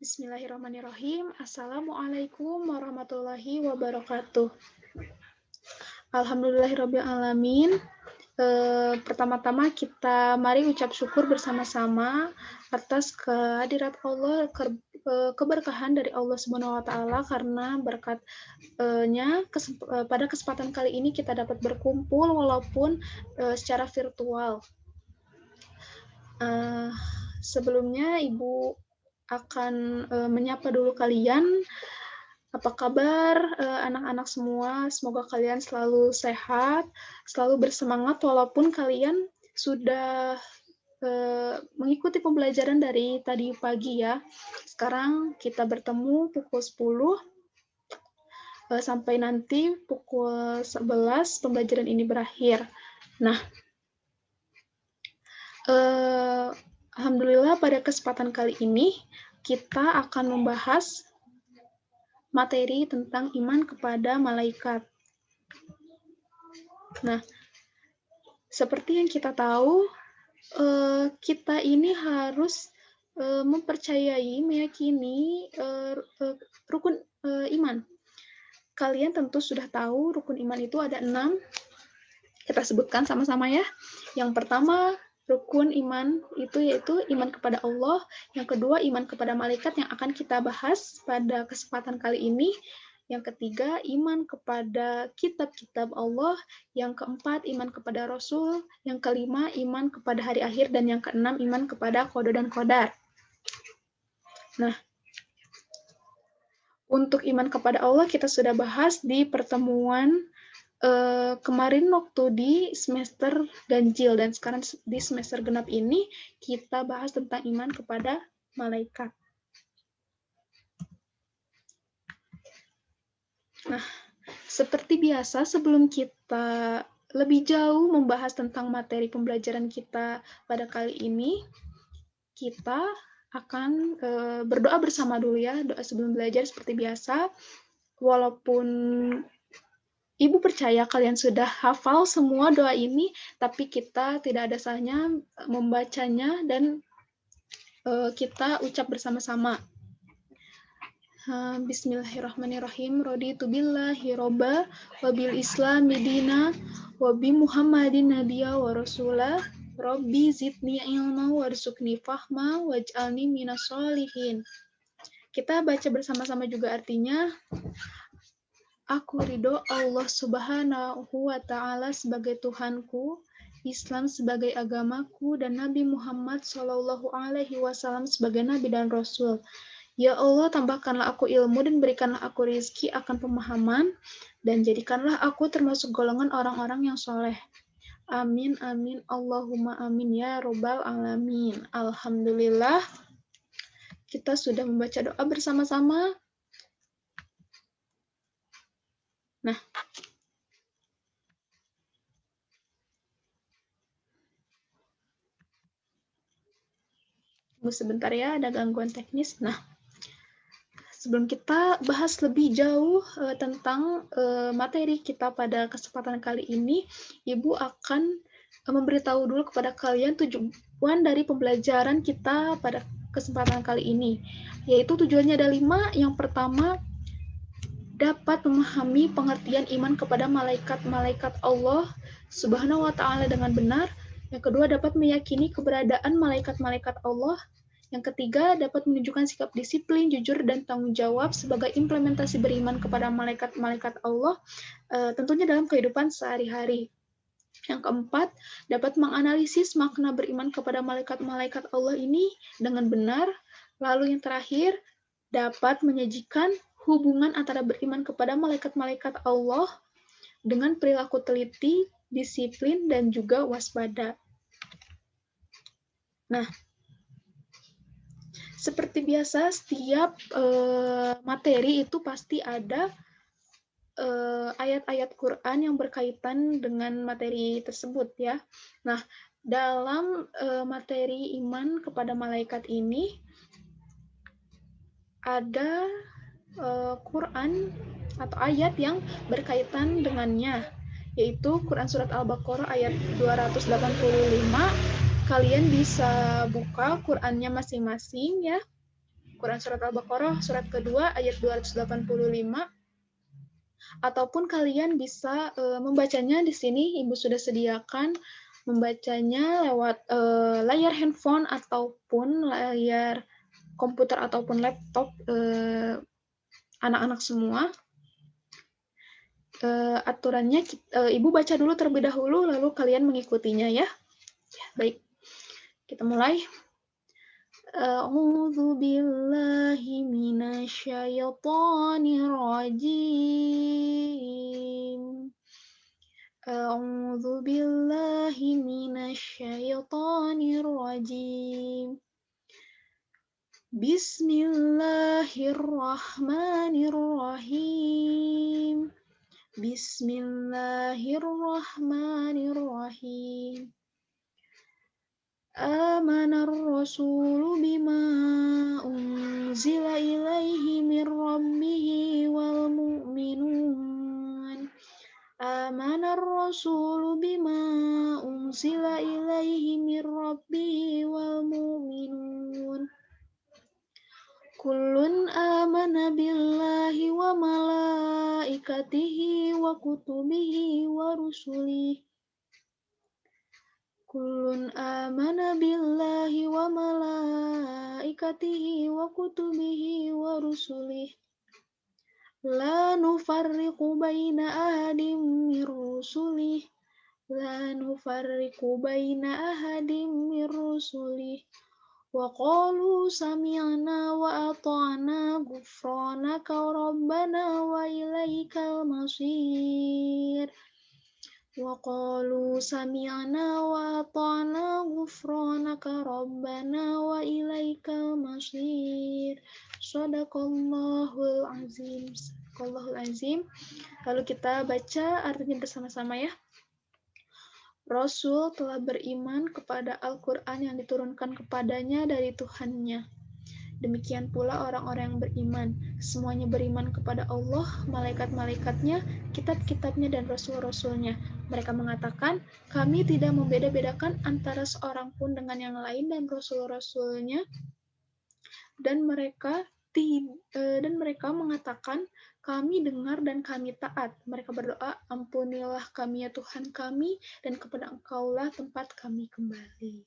Bismillahirrahmanirrahim. Assalamualaikum warahmatullahi wabarakatuh. Alhamdulillahirrabbilalamin. Pertama-tama kita mari ucap syukur bersama-sama atas kehadirat Allah, keberkahan dari Allah Subhanahu wa taala, karena berkatnya pada kesempatan kali ini kita dapat berkumpul walaupun secara virtual. Sebelumnya Ibu akan menyapa dulu kalian. Apa kabar anak-anak semua? Semoga kalian selalu sehat, selalu bersemangat walaupun kalian sudah mengikuti pembelajaran dari tadi pagi ya. Sekarang kita bertemu pukul 10 sampai nanti pukul 11 pembelajaran ini berakhir. Nah, alhamdulillah pada kesempatan kali ini kita akan membahas materi tentang iman kepada malaikat. Nah, seperti yang kita tahu, kita ini harus mempercayai, meyakini rukun iman. Kalian tentu sudah tahu rukun iman itu ada 6. Kita sebutkan sama-sama ya. Yang pertama, rukun iman itu yaitu iman kepada Allah. Yang kedua, iman kepada malaikat yang akan kita bahas pada kesempatan kali ini. Yang ketiga, iman kepada kitab-kitab Allah. Yang keempat, iman kepada Rasul. Yang kelima, iman kepada hari akhir. Dan yang keenam, iman kepada qada dan qadar. Nah, untuk iman kepada Allah kita sudah bahas di pertemuan kemarin waktu di semester ganjil, dan sekarang di semester genap ini kita bahas tentang iman kepada malaikat. Nah, seperti biasa sebelum kita lebih jauh membahas tentang materi pembelajaran kita pada kali ini, kita akan berdoa bersama dulu ya, doa sebelum belajar seperti biasa. Walaupun Ibu percaya kalian sudah hafal semua doa ini, tapi kita tidak ada salahnya membacanya dan kita ucap bersama-sama. Bismillahirrahmanirrahim. Raditu billahi robba wa bil islami dina wa bi Muhammadin nabiyya wa rasulah. Rabbi zidni ilma warzuqni fahma waj'alni minas sholihin. Kita baca bersama-sama juga artinya. Aku ridho Allah Subhanahu wa Ta'ala sebagai Tuhanku, Islam sebagai agamaku, dan Nabi Muhammad Shallallahu Alaihi Wasallam sebagai Nabi dan Rasul. Ya Allah, tambahkanlah aku ilmu dan berikanlah aku rizki akan pemahaman, dan jadikanlah aku termasuk golongan orang-orang yang soleh. Amin, amin, Allahumma amin, ya Robbal Alamin. Alhamdulillah, kita sudah membaca doa bersama-sama. Nah, tunggu sebentar ya, ada gangguan teknis. Nah, sebelum kita bahas lebih jauh tentang materi kita pada kesempatan kali ini, Ibu akan memberitahu dulu kepada kalian tujuan dari pembelajaran kita pada kesempatan kali ini. Yaitu tujuannya ada 5. Yang pertama, dapat memahami pengertian iman kepada malaikat-malaikat Allah Subhanahu wa Ta'ala dengan benar. Yang kedua, dapat meyakini keberadaan malaikat-malaikat Allah. Yang ketiga, dapat menunjukkan sikap disiplin, jujur, dan tanggung jawab sebagai implementasi beriman kepada malaikat-malaikat Allah, tentunya dalam kehidupan sehari-hari. Yang keempat, dapat menganalisis makna beriman kepada malaikat-malaikat Allah ini dengan benar. Lalu yang terakhir, dapat menyajikan hubungan antara beriman kepada malaikat-malaikat Allah dengan perilaku teliti, disiplin, dan juga waspada. Nah, seperti biasa, setiap materi itu pasti ada ayat-ayat Quran yang berkaitan dengan materi tersebut ya. Nah, dalam materi iman kepada malaikat ini ada Quran atau ayat yang berkaitan dengannya, yaitu Quran Surat Al-Baqarah ayat 285. Kalian bisa buka Qurannya masing-masing ya. Al-Quran surat Al-Baqarah, surat kedua, ayat 285. Ataupun kalian bisa membacanya di sini, Ibu sudah sediakan membacanya lewat layar handphone ataupun layar komputer ataupun laptop anak-anak semua. Aturannya Ibu baca dulu terlebih dahulu, lalu kalian mengikutinya ya. Baik, kita mulai. A'udzu billahi minasyaitonir rajim. A'udzu billahi minasyaitonir rajim. Bismillahirrahmanirrahim. Bismillahirrahmanirrahim. Amanar rasulu bima unzila ilaihi min rabbihi wal mu'minun. Amanar rasulu bima unzila ilaihi min rabbihi wal mu'minun. Kullun amana billahi wa malaikatihi wa kutubihi wa rusulihi. Kullun amana billahi wa malaikatihi wa kutubihi wa rusulihi. La nufarriqu baina ahadin min rusulihi. La nufarriqu baina ahadin min rusulihi. Wa qalu sami'na wa ata'na ghufranaka rabbana wa ilaikal masir. Wa qalu sami'na wa ata'na ghufranaka rabbana wa ilaikal masir. Shadaqallahul azim. Shadaqallahul azim. Lalu kita baca artinya bersama-sama ya. Rasul telah beriman kepada Al-Quran yang diturunkan kepadanya dari Tuhannya. Demikian pula orang-orang yang beriman. Semuanya beriman kepada Allah, malaikat-malaikatnya, kitab-kitabnya, dan rasul-rasulnya. Mereka mengatakan, kami tidak membeda-bedakan antara seorang pun dengan yang lain dan rasul-rasulnya. Dan mereka mengatakan, kami dengar dan kami taat. Mereka berdoa, ampunilah kami ya Tuhan kami, dan kepada Engkaulah tempat kami kembali.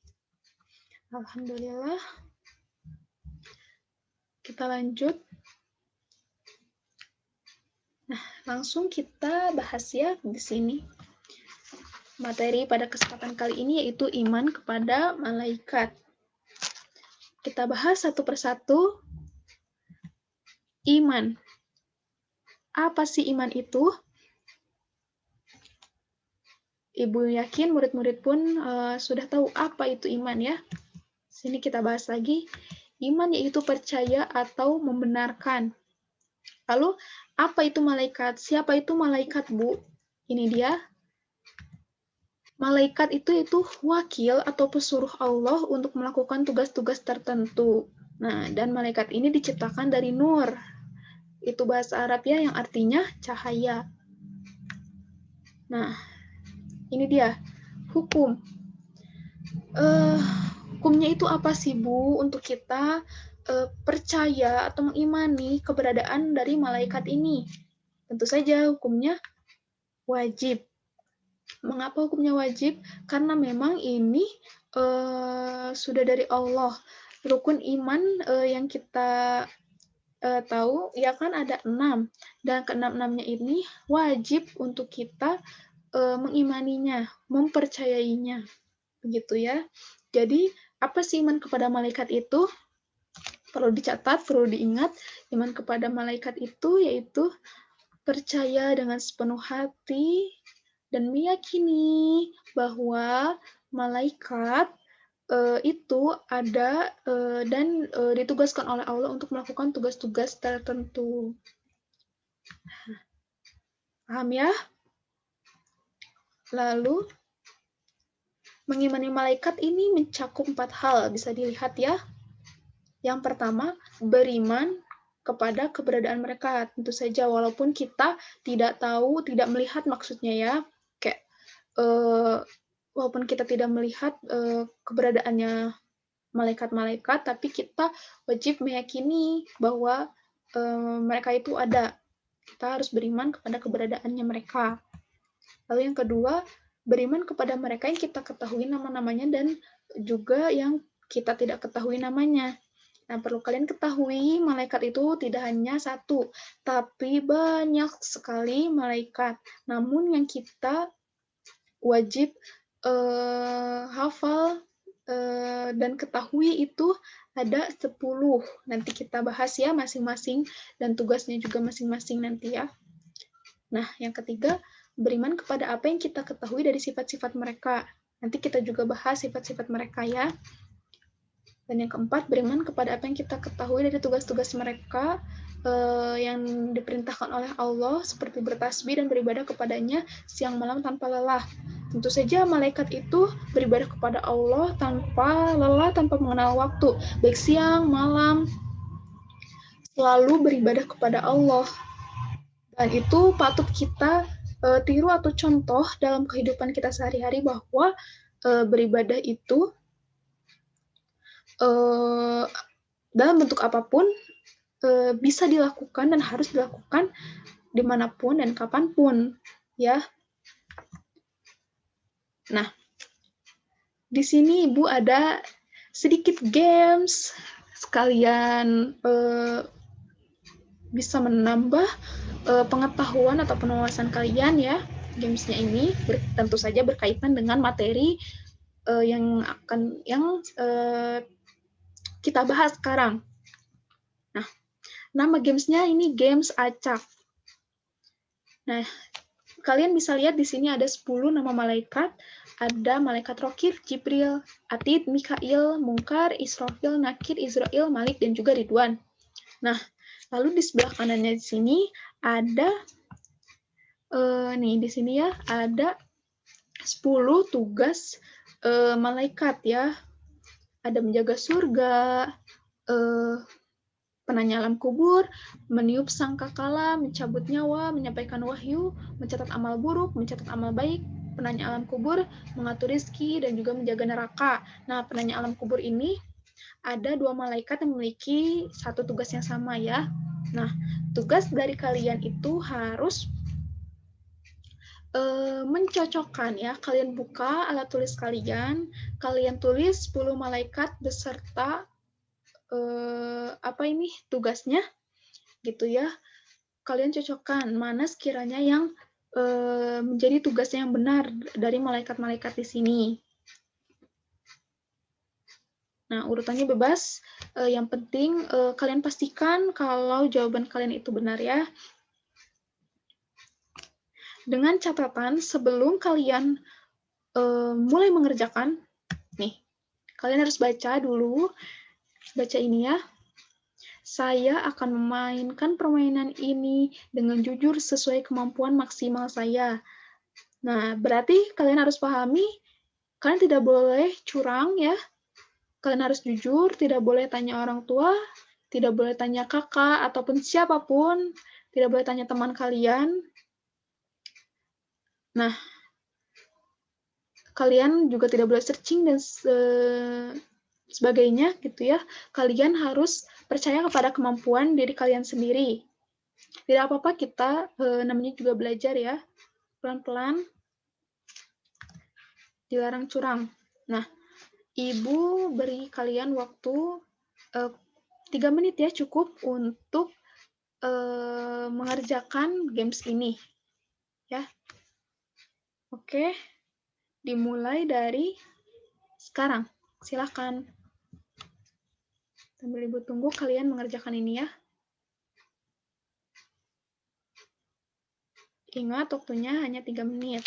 Alhamdulillah. Kita lanjut. Nah, langsung kita bahas ya di sini. Materi pada kesempatan kali ini yaitu iman kepada malaikat. Kita bahas satu persatu. Iman. Apa sih iman itu? Ibu yakin murid-murid pun sudah tahu apa itu iman ya. Sini kita bahas lagi. Iman yaitu percaya atau membenarkan. Lalu, apa itu malaikat? Siapa itu malaikat, Bu? Ini dia. Malaikat itu wakil atau pesuruh Allah untuk melakukan tugas-tugas tertentu. Nah, dan malaikat ini diciptakan dari nur. Itu bahasa Arab ya, yang artinya cahaya. Nah, ini dia, hukum. Hukumnya itu apa sih, Bu? Untuk kita percaya atau mengimani keberadaan dari malaikat ini. Tentu saja hukumnya wajib. Mengapa hukumnya wajib? Karena memang ini sudah dari Allah. Rukun iman yang kita tahu, ya kan ada 6. Dan ke-6-6-nya ini wajib untuk kita mengimaninya, mempercayainya. Begitu ya. Jadi, apa sih iman kepada malaikat itu? Perlu dicatat, perlu diingat, iman kepada malaikat itu yaitu percaya dengan sepenuh hati dan meyakini bahwa malaikat itu ada dan ditugaskan oleh Allah untuk melakukan tugas-tugas tertentu. Paham ya? Lalu, mengimani malaikat ini mencakup 4 hal, bisa dilihat ya. Yang pertama, beriman kepada keberadaan mereka. Tentu saja, walaupun kita tidak tahu, tidak melihat maksudnya ya. Kayak, walaupun kita tidak melihat keberadaannya malaikat-malaikat, tapi kita wajib meyakini bahwa mereka itu ada. Kita harus beriman kepada keberadaannya mereka. Lalu yang kedua, beriman kepada mereka yang kita ketahui nama-namanya dan juga yang kita tidak ketahui namanya. Nah, perlu kalian ketahui, malaikat itu tidak hanya satu, tapi banyak sekali malaikat. Namun yang kita wajib hafal dan ketahui itu ada 10. Nanti kita bahas ya masing-masing dan tugasnya juga masing-masing nanti ya. Nah, yang ketiga, beriman kepada apa yang kita ketahui dari sifat-sifat mereka. Nanti kita juga bahas sifat-sifat mereka ya. Dan yang keempat, beriman kepada apa yang kita ketahui dari tugas-tugas mereka yang diperintahkan oleh Allah, seperti bertasbih dan beribadah kepadanya siang malam tanpa lelah. Tentu saja malaikat itu beribadah kepada Allah tanpa lelah, tanpa mengenal waktu. Baik siang, malam, selalu beribadah kepada Allah. Dan itu patut kita tiru atau contoh dalam kehidupan kita sehari-hari bahwa beribadah itu dalam bentuk apapun bisa dilakukan dan harus dilakukan dimanapun dan kapanpun, ya. Nah, di sini Ibu ada sedikit games, sekalian bisa menambah pengetahuan atau wawasan kalian ya. Gamesnya ini tentu saja berkaitan dengan materi yang kita bahas sekarang. Nah, nama gamesnya ini games acak. Nah, kalian bisa lihat di sini ada 10 nama malaikat. Ada malaikat Rokib, Jibril, Atid, Mikail, Mungkar, Israfil, Nakir, Israel, Malik, dan juga Ridwan. Nah, lalu di sebelah kanannya di sini ada di sini ya ada 10 tugas malaikat ya. Ada menjaga surga, penanya alam kubur, meniup sangkakala, mencabut nyawa, menyampaikan wahyu, mencatat amal buruk, mencatat amal baik, penanya alam kubur, mengatur rezeki, dan juga menjaga neraka. Nah, penanya alam kubur ini ada 2 malaikat yang memiliki satu tugas yang sama ya. Nah, tugas dari kalian itu harus mencocokkan ya. Kalian buka alat tulis kalian tulis 10 malaikat beserta tugasnya gitu ya. Kalian cocokkan mana sekiranya yang menjadi tugasnya yang benar dari malaikat-malaikat di sini. Nah, urutannya bebas. Yang penting kalian pastikan kalau jawaban kalian itu benar ya. Dengan catatan sebelum kalian mulai mengerjakan, nih, kalian harus baca dulu. Baca ini ya. Saya akan memainkan permainan ini dengan jujur sesuai kemampuan maksimal saya. Nah, berarti kalian harus pahami, kalian tidak boleh curang ya. Kalian harus jujur, tidak boleh tanya orang tua, tidak boleh tanya kakak, ataupun siapapun, tidak boleh tanya teman kalian. Nah, kalian juga tidak boleh searching dan sebagainya gitu ya. Kalian harus percaya kepada kemampuan diri kalian sendiri. Tidak apa-apa kita namanya juga belajar ya. Pelan-pelan. Dilarang curang. Nah, Ibu beri kalian waktu 3 menit ya cukup untuk mengerjakan games ini. Ya. Oke. Dimulai dari sekarang. Silakan. Sambil Ibu tunggu kalian mengerjakan ini ya. Ingat waktunya hanya 3 menit.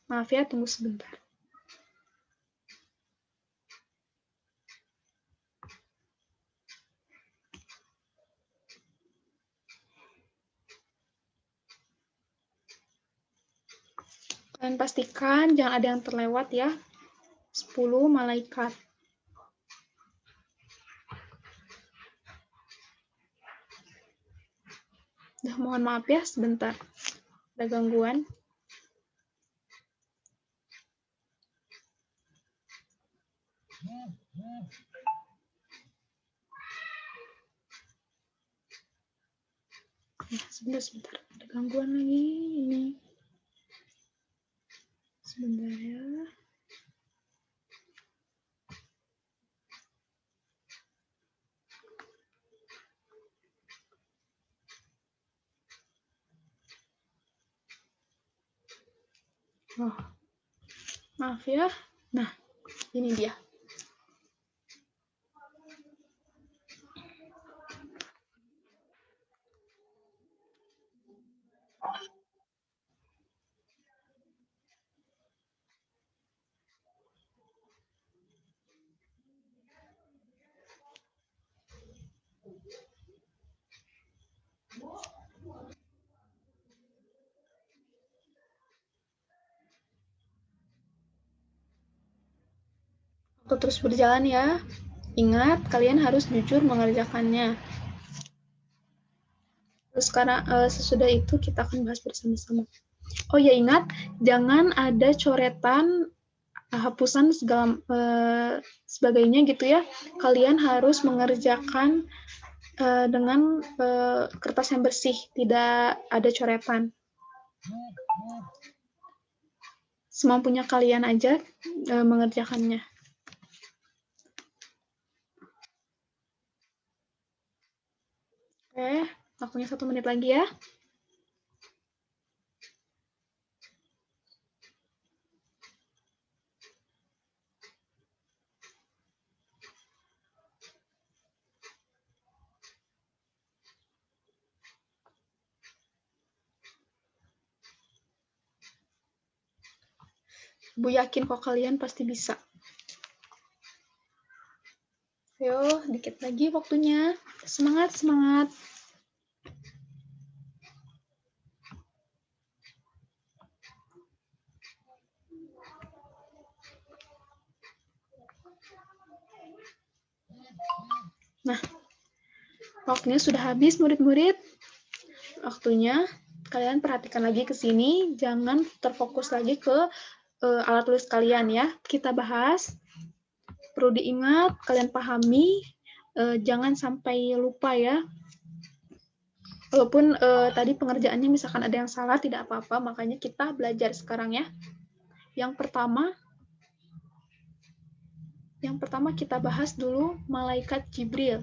Maaf ya, tunggu sebentar. Kalian pastikan jangan ada yang terlewat ya. 10 malaikat. Mohon maaf ya, sebentar. Ada gangguan. Ya, sebentar. Ada gangguan lagi ini. Sebentar ya. Oh, maaf ya. Nah, ini dia. Aku terus berjalan ya. Ingat, kalian harus jujur mengerjakannya. Terus sekarang sesudah itu kita akan bahas bersama-sama. Oh ya, ingat, jangan ada coretan, hapusan segala sebagainya gitu ya. Kalian harus mengerjakan dengan kertas yang bersih, tidak ada coretan. Semampunya kalian aja mengerjakannya. Oke, waktunya 1 menit lagi ya. Bu yakin kok kalian pasti bisa. Ayo, dikit lagi waktunya. Semangat, semangat. Nah, waktunya sudah habis, murid-murid. Waktunya kalian perhatikan lagi ke sini, jangan terfokus lagi ke alat tulis kalian ya. Kita bahas, perlu diingat, kalian pahami, jangan sampai lupa ya. Walaupun tadi pengerjaannya misalkan ada yang salah, tidak apa-apa, makanya kita belajar sekarang ya. Yang pertama kita bahas dulu malaikat Jibril.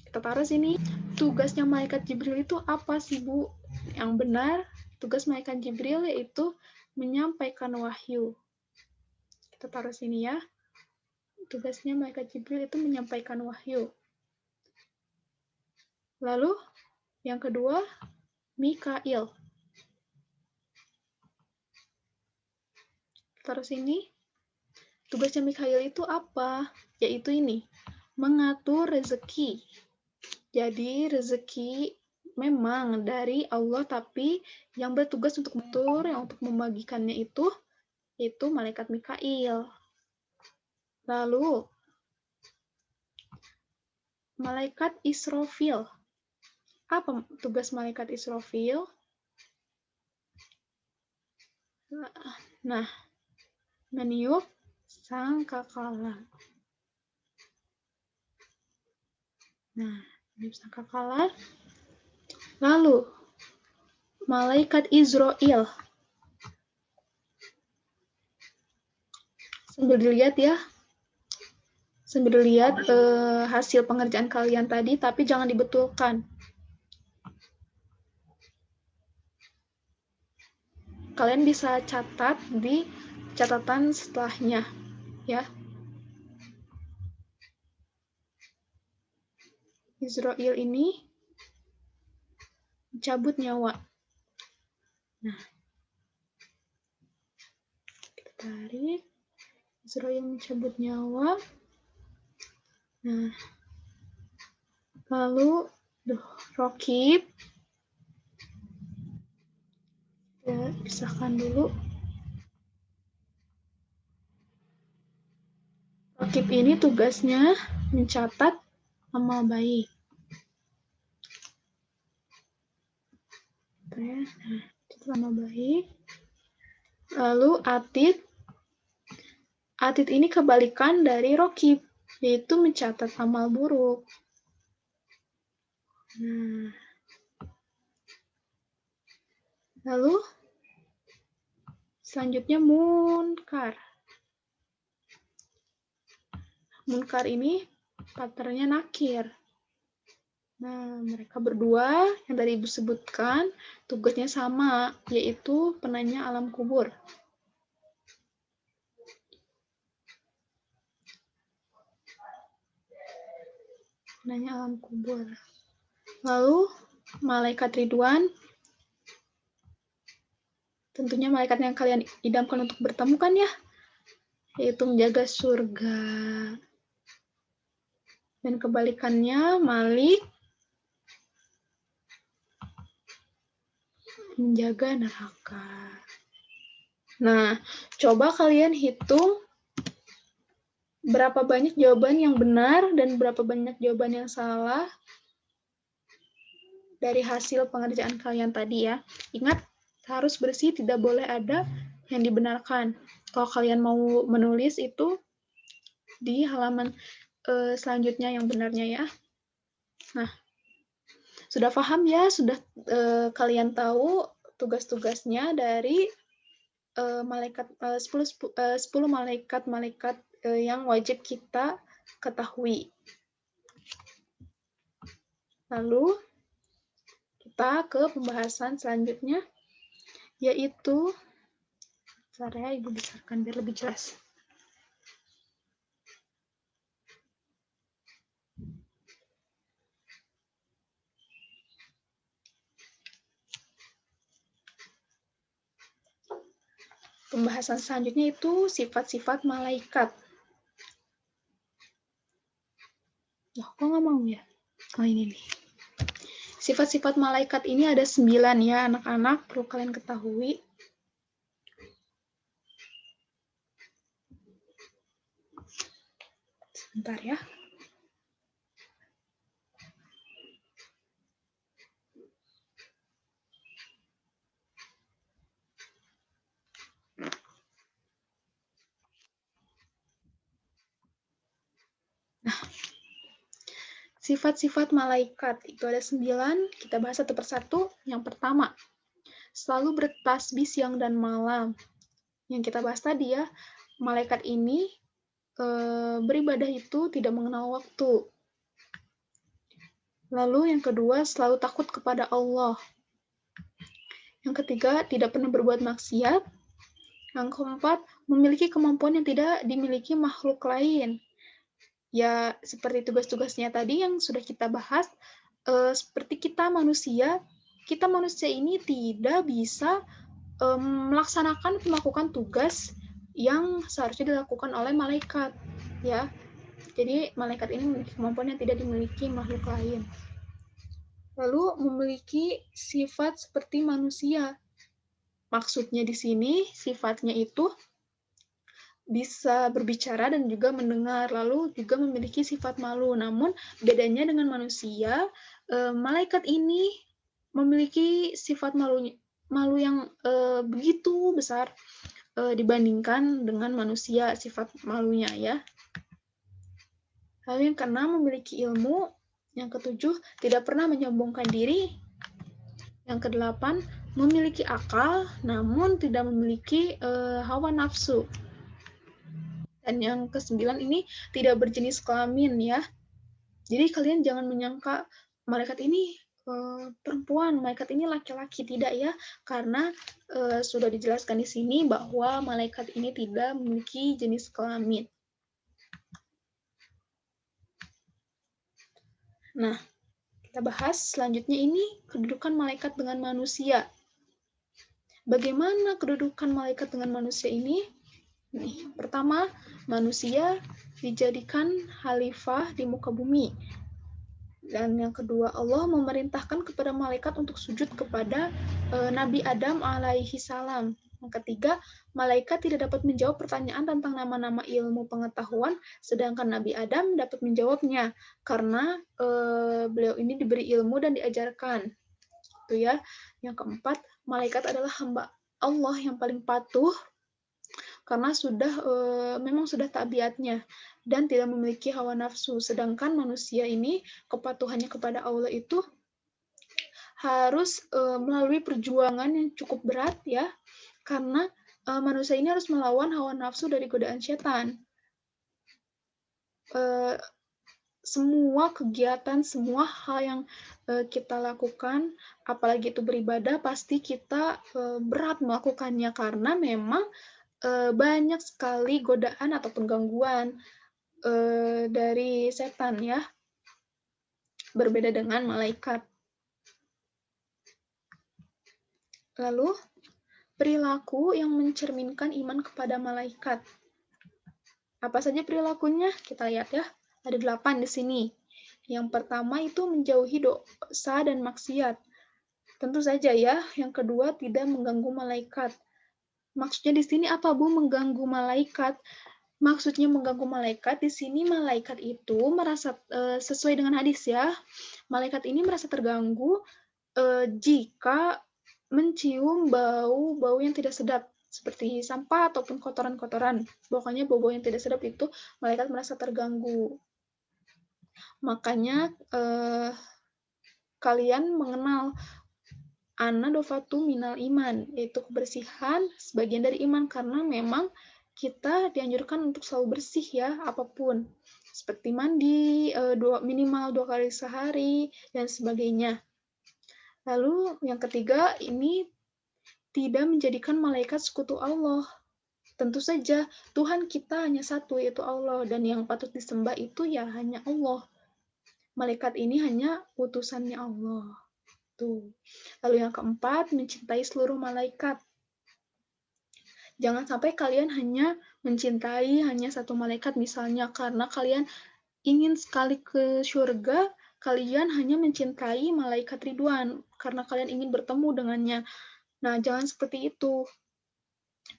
Kita taruh sini, tugasnya malaikat Jibril itu apa sih, Bu? Yang benar, tugas malaikat Jibril yaitu menyampaikan wahyu. Kita taruh sini ya. Tugasnya malaikat Jibril itu menyampaikan wahyu. Lalu, yang kedua, Mikail. Taruh sini. Tugasnya Mikail itu apa? Yaitu ini, mengatur rezeki. Jadi rezeki memang dari Allah, tapi yang bertugas untuk mengatur, yang untuk membagikannya itu malaikat Mikail. Lalu malaikat Israfil. Apa tugas malaikat Israfil? Nah, meniup sangkakala. Nah, meniup sangkakala. Lalu malaikat Izrail. Sambil dilihat ya. Sambil dilihat hasil pengerjaan kalian tadi, tapi jangan dibetulkan. Kalian bisa catat di catatan setelahnya, ya. Izrail ini mencabut nyawa. Nah, kita tarik. Izrail mencabut nyawa. Nah, lalu Rokib. Kita pisahkan dulu. Rokib ini tugasnya mencatat amal baik. Nah, catat amal baik. Lalu Atid Atid ini kebalikan dari rokib, yaitu mencatat amal buruk. Nah, lalu selanjutnya munkar. Munkar ini patternnya nakir. Nah, mereka berdua yang tadi Ibu sebutkan tugasnya sama, yaitu penanya alam kubur. Penanya alam kubur. Lalu malaikat Ridwan, tentunya malaikat yang kalian idamkan untuk bertemu kan ya, yaitu menjaga surga. Dan kebalikannya Malik menjaga neraka. Nah, coba kalian hitung berapa banyak jawaban yang benar dan berapa banyak jawaban yang salah dari hasil pengerjaan kalian tadi ya. Ingat, harus bersih, tidak boleh ada yang dibenarkan. Kalau kalian mau menulis itu di halaman selanjutnya yang benarnya ya. Nah, sudah paham ya? Sudah kalian tahu tugas-tugasnya dari malaikat 10 malaikat yang wajib kita ketahui. Lalu kita ke pembahasan selanjutnya, yaitu, bentar ya, Ibu besarkan biar lebih jelas. Pembahasan selanjutnya itu sifat-sifat malaikat. Loh, kok nggak mau ya? Oh, ini nih. Sifat-sifat malaikat ini ada 9 ya, anak-anak, perlu kalian ketahui. Sebentar ya. Nah, sifat-sifat malaikat itu ada 9, kita bahas satu persatu. Yang pertama, selalu bertasbih siang dan malam. Yang kita bahas tadi ya, malaikat ini beribadah itu tidak mengenal waktu. Lalu yang kedua, selalu takut kepada Allah. Yang ketiga, tidak pernah berbuat maksiat. Yang keempat, memiliki kemampuan yang tidak dimiliki makhluk lain. Ya, seperti tugas-tugasnya tadi yang sudah kita bahas, seperti kita manusia ini tidak bisa melakukan tugas yang seharusnya dilakukan oleh malaikat. Ya, jadi malaikat ini memiliki kemampuan yang tidak dimiliki makhluk lain. Lalu memiliki sifat seperti manusia. Maksudnya di sini sifatnya itu bisa berbicara dan juga mendengar, lalu juga memiliki sifat malu. Namun bedanya dengan manusia, malaikat ini memiliki sifat malu yang begitu besar dibandingkan dengan manusia, sifat malunya ya. Lalu yang keenam, memiliki ilmu. Yang ketujuh, tidak pernah menyombongkan diri. Yang kedelapan, memiliki akal, namun tidak memiliki hawa nafsu. Dan yang ke-9 ini tidak berjenis kelamin ya. Jadi kalian jangan menyangka malaikat ini perempuan, malaikat ini laki-laki, tidak ya. Karena sudah dijelaskan di sini bahwa malaikat ini tidak memiliki jenis kelamin. Nah, kita bahas selanjutnya ini kedudukan malaikat dengan manusia. Bagaimana kedudukan malaikat dengan manusia ini? Nih, pertama, manusia dijadikan khalifah di muka bumi. Dan yang kedua, Allah memerintahkan kepada malaikat untuk sujud kepada Nabi Adam alaihi salam. Yang ketiga, malaikat tidak dapat menjawab pertanyaan tentang nama-nama ilmu pengetahuan, sedangkan Nabi Adam dapat menjawabnya karena beliau ini diberi ilmu dan diajarkan. Itu ya. Yang keempat, malaikat adalah hamba Allah yang paling patuh karena memang sudah tabiatnya dan tidak memiliki hawa nafsu. Sedangkan manusia ini kepatuhannya kepada Allah itu harus melalui perjuangan yang cukup berat ya, karena manusia ini harus melawan hawa nafsu dari godaan setan. Semua kegiatan, semua hal yang kita lakukan, apalagi itu beribadah, pasti kita berat melakukannya karena memang banyak sekali godaan ataupun gangguan dari setan ya, berbeda dengan malaikat. Lalu, perilaku yang mencerminkan iman kepada malaikat. Apa saja perilakunya? Kita lihat ya. Ada 8 di sini. Yang pertama itu menjauhi dosa dan maksiat. Tentu saja ya. Yang kedua, tidak mengganggu malaikat. Maksudnya di sini apa, Bu, mengganggu malaikat? Maksudnya mengganggu malaikat, di sini malaikat itu merasa, sesuai dengan hadis ya, malaikat ini merasa terganggu jika mencium bau-bau yang tidak sedap, seperti sampah ataupun kotoran-kotoran. Pokoknya bau-bau yang tidak sedap itu malaikat merasa terganggu. Makanya kalian mengenal ana dofatu minal iman, yaitu kebersihan sebagian dari iman, karena memang kita dianjurkan untuk selalu bersih ya, apapun. Seperti mandi, minimal 2 kali sehari, dan sebagainya. Lalu yang ketiga, ini tidak menjadikan malaikat sekutu Allah. Tentu saja, Tuhan kita hanya satu, yaitu Allah, dan yang patut disembah itu ya hanya Allah. Malaikat ini hanya utusannya Allah. Tuh. Lalu yang keempat, mencintai seluruh malaikat. Jangan sampai kalian hanya mencintai hanya satu malaikat misalnya, karena kalian ingin sekali ke surga, kalian hanya mencintai malaikat Ridwan, karena kalian ingin bertemu dengannya. Nah, jangan seperti itu.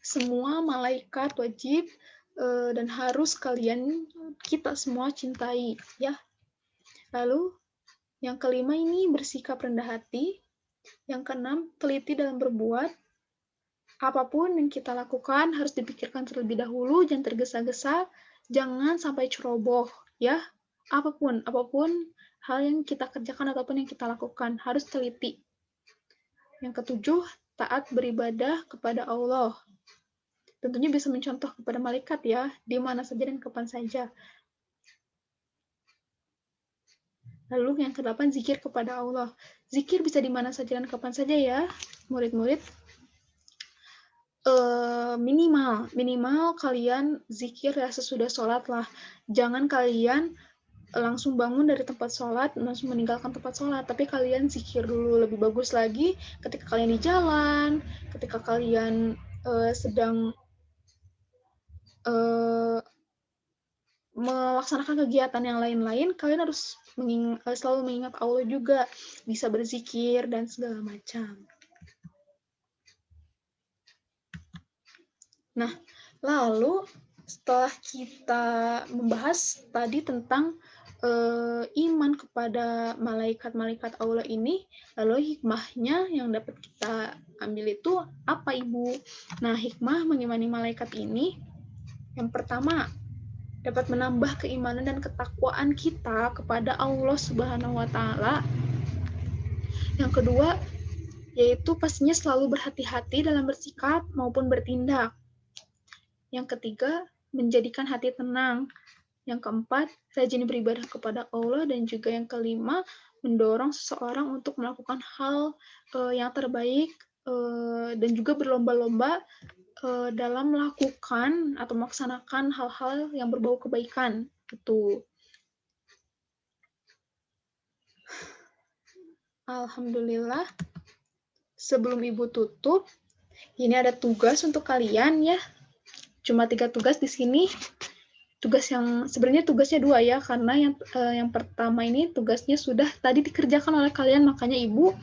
Semua malaikat wajib dan harus kita semua cintai, ya. Lalu, yang kelima ini bersikap rendah hati. Yang keenam, teliti dalam berbuat. Apapun yang kita lakukan harus dipikirkan terlebih dahulu, jangan tergesa-gesa, jangan sampai ceroboh, ya. Apapun hal yang kita kerjakan ataupun yang kita lakukan harus teliti. Yang ketujuh, taat beribadah kepada Allah. Tentunya bisa mencontoh kepada malaikat ya, di mana saja dan kapan saja. Lalu yang kedelapan, zikir kepada Allah. Zikir bisa di mana saja dan kapan saja ya, murid-murid. Minimal kalian zikir ya sesudah sholat lah. Jangan kalian langsung bangun dari tempat sholat, langsung meninggalkan tempat sholat, tapi kalian zikir dulu. Lebih bagus lagi ketika kalian di jalan, ketika kalian sedang melaksanakan kegiatan yang lain-lain, kalian harus selalu mengingat Allah juga, bisa berzikir dan segala macam. Nah, lalu setelah kita membahas tadi tentang iman kepada malaikat-malaikat Allah ini, lalu hikmahnya yang dapat kita ambil itu apa, Ibu? Nah, hikmah mengimani malaikat ini, yang pertama, dapat menambah keimanan dan ketakwaan kita kepada Allah Subhanahu wa Ta'ala. Yang kedua, yaitu pastinya selalu berhati-hati dalam bersikap maupun bertindak. Yang ketiga, menjadikan hati tenang. Yang keempat, rajin beribadah kepada Allah. Dan juga yang kelima, mendorong seseorang untuk melakukan hal yang terbaik dan juga berlomba-lomba dalam melakukan atau melaksanakan hal-hal yang berbau kebaikan. Itu. Alhamdulillah. Sebelum Ibu tutup, ini ada tugas untuk kalian ya. Cuma 3 tugas di sini. Tugas yang sebenarnya tugasnya 2 ya, karena yang pertama ini tugasnya sudah tadi dikerjakan oleh kalian, makanya Ibu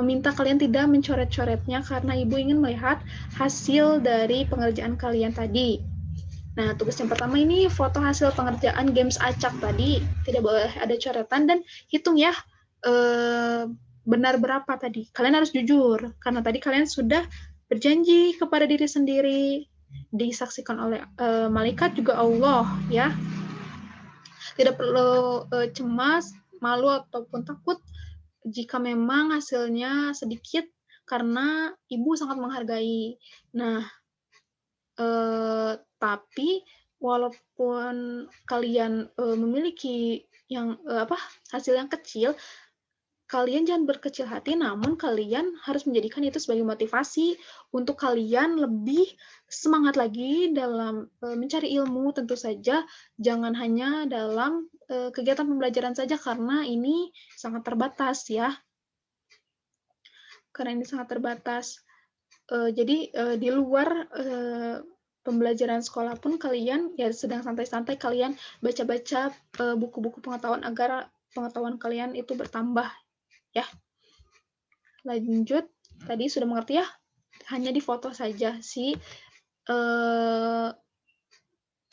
meminta kalian tidak mencoret-coretnya karena Ibu ingin melihat hasil dari pengerjaan kalian tadi. Nah, tugas yang pertama ini foto hasil pengerjaan games acak tadi, tidak boleh ada coretan, dan hitung ya benar berapa tadi. Kalian harus jujur, karena tadi kalian sudah berjanji kepada diri sendiri disaksikan oleh malaikat juga Allah, ya. Tidak perlu cemas, malu ataupun takut jika memang hasilnya sedikit, karena ibu sangat menghargai. Nah, tapi walaupun kalian memiliki hasil yang kecil, kalian jangan berkecil hati, namun kalian harus menjadikan itu sebagai motivasi untuk kalian lebih semangat lagi dalam mencari ilmu. Tentu saja jangan hanya dalam kegiatan pembelajaran saja, karena ini sangat terbatas, ya. Karena ini sangat terbatas. Jadi di luar pembelajaran sekolah pun kalian ya sedang santai-santai, kalian baca-baca buku-buku pengetahuan agar pengetahuan kalian itu bertambah, ya. Lanjut, tadi sudah mengerti ya? Hanya difoto saja si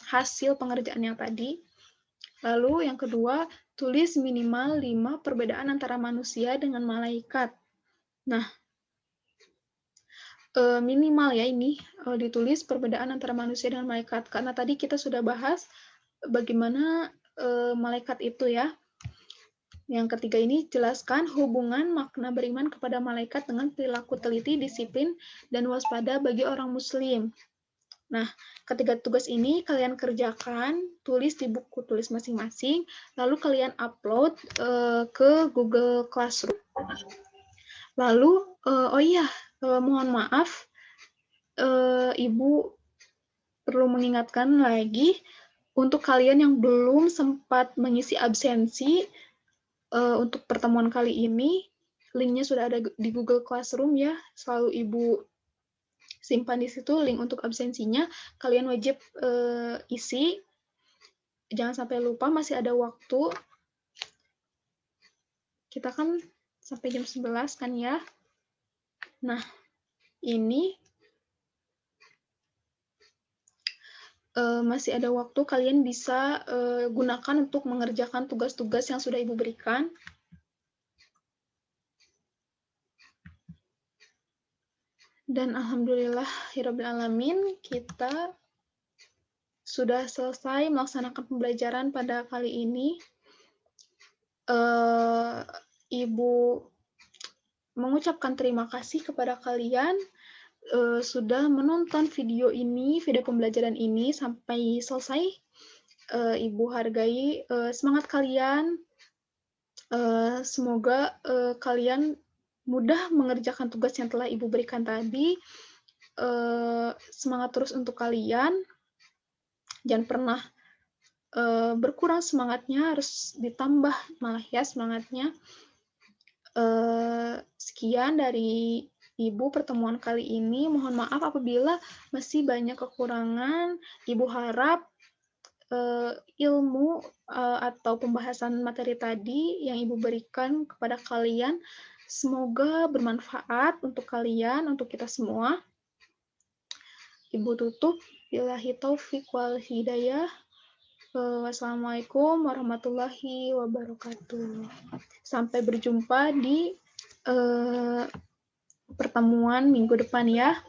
hasil pengerjaan yang tadi. Lalu yang kedua, tulis minimal 5 perbedaan antara manusia dengan malaikat. Nah, minimal ya ini ditulis perbedaan antara manusia dengan malaikat, karena tadi kita sudah bahas bagaimana malaikat itu, ya. Yang ketiga ini, jelaskan hubungan makna beriman kepada malaikat dengan perilaku teliti, disiplin, dan waspada bagi orang muslim. Nah, ketiga tugas ini kalian kerjakan, tulis di buku tulis masing-masing, lalu kalian upload ke Google Classroom. Lalu, mohon maaf, Ibu perlu mengingatkan lagi, untuk kalian yang belum sempat mengisi absensi, untuk pertemuan kali ini, linknya sudah ada di Google Classroom, ya. Selalu Ibu simpan di situ link untuk absensinya. Kalian wajib isi. Jangan sampai lupa, masih ada waktu. Kita kan sampai jam 11 kan, ya. Nah, ini masih ada waktu, kalian bisa gunakan untuk mengerjakan tugas-tugas yang sudah Ibu berikan. Dan alhamdulillah hirabbil alamin, kita sudah selesai melaksanakan pembelajaran pada kali ini. Ibu mengucapkan terima kasih kepada kalian sudah menonton video ini, video pembelajaran ini sampai selesai. Ibu hargai semangat kalian. Semoga kalian mudah mengerjakan tugas yang telah Ibu berikan tadi. Semangat terus untuk kalian. Jangan pernah berkurang semangatnya, harus ditambah malah ya semangatnya. Sekian dari Ibu pertemuan kali ini. Mohon maaf apabila masih banyak kekurangan. Ibu harap ilmu atau pembahasan materi tadi yang Ibu berikan kepada kalian semoga bermanfaat untuk kalian, untuk kita semua. Ibu tutup. Billahi taufik wal hidayah. Wassalamualaikum warahmatullahi wabarakatuh. Sampai berjumpa di pertemuan minggu depan, ya.